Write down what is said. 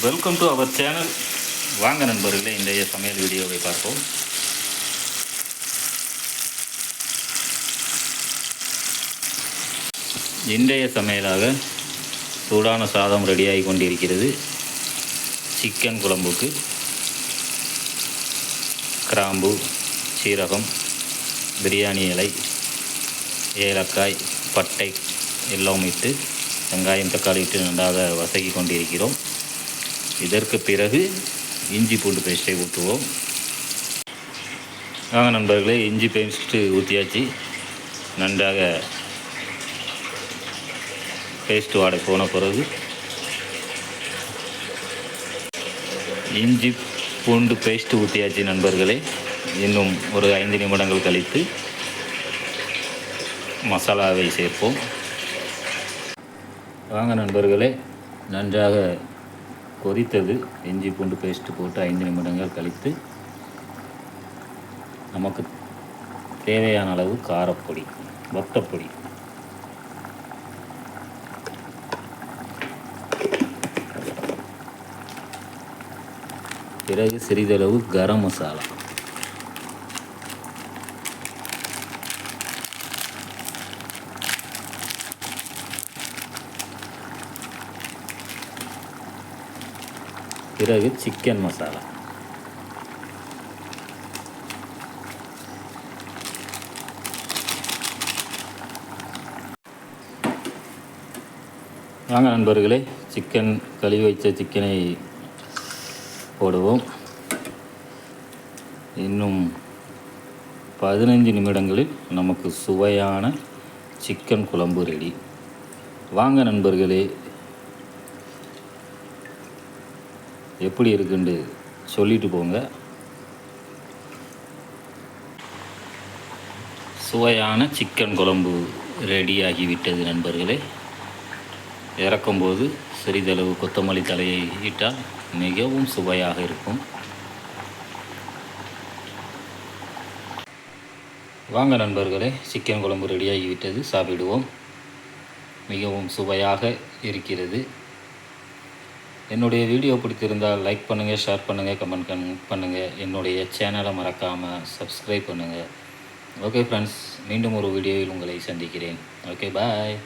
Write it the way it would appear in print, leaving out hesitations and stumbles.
Welcome to our channel. வாங்க நண்பர்களே, இன்றைய சமையல் வீடியோவை பார்ப்போம். இன்றைய சமையலாக சூடான சாதம் ரெடியாகி கொண்டிருக்கிறது. சிக்கன் குழம்புக்கு கிராம்பு, சீரகம், பிரியாணி இலை, ஏலக்காய், பட்டை எல்லாம் இட்டு வெங்காயம் தக்காளி இட்டு நன்றாக வதக்கி கொண்டிருக்கிறோம். இதற்கு பிறகு இஞ்சி பூண்டு பேஸ்ட்டை ஊற்றுவோம். வாங்க நண்பர்களே, இஞ்சி பேஸ்ட்டு ஊற்றியாச்சு. நன்றாக பேஸ்ட் வாடை போன பிறகு இஞ்சி பூண்டு பேஸ்ட்டு ஊற்றியாச்சு நண்பர்களே. இன்னும் ஒரு 5 நிமிடங்கள் கழித்து மசாலாவை சேர்ப்போம். வாங்க நண்பர்களே, நன்றாக கொதித்தது. இஞ்சி பூண்டு பேஸ்ட்டு போட்டு 5 நிமிடங்கள் கழித்து நமக்கு தேவையான அளவு காரப்பொடி, வத்தப்பொடி, பிறகு சிறிதளவு கரம் மசாலா, பிறகு சிக்கன் மசாலா, வாங்க நண்பர்களே, சிக்கன் கழுவி வைத்த சிக்கனை போடுவோம். இன்னும் 15 நிமிடங்களில் நமக்கு சுவையான சிக்கன் குழம்பு ரெடி. வாங்க நண்பர்களே, எப்படி இருக்குன்னு சொல்லிட்டு போங்க. சுவையான சிக்கன் குழம்பு ரெடியாகிவிட்டது நண்பர்களே. இறக்கும்போது சிறிதளவு கொத்தமல்லி தலையை இட்டால் மிகவும் சுவையாக இருக்கும். வாங்க நண்பர்களே, சிக்கன் குழம்பு ரெடியாகிவிட்டது, சாப்பிடுவோம். மிகவும் சுவையாக இருக்கிறது. என்னுடைய வீடியோ பிடித்திருந்தால் லைக் பண்ணுங்கள், ஷேர் பண்ணுங்கள், கமெண்ட் பண்ணுங்கள். என்னுடைய சேனலை மறக்காமல் சப்ஸ்கிரைப் பண்ணுங்கள். ஓகே ஃப்ரெண்ட்ஸ், மீண்டும் ஒரு வீடியோவில் உங்களை சந்திக்கிறேன். ஓகே, பாய்.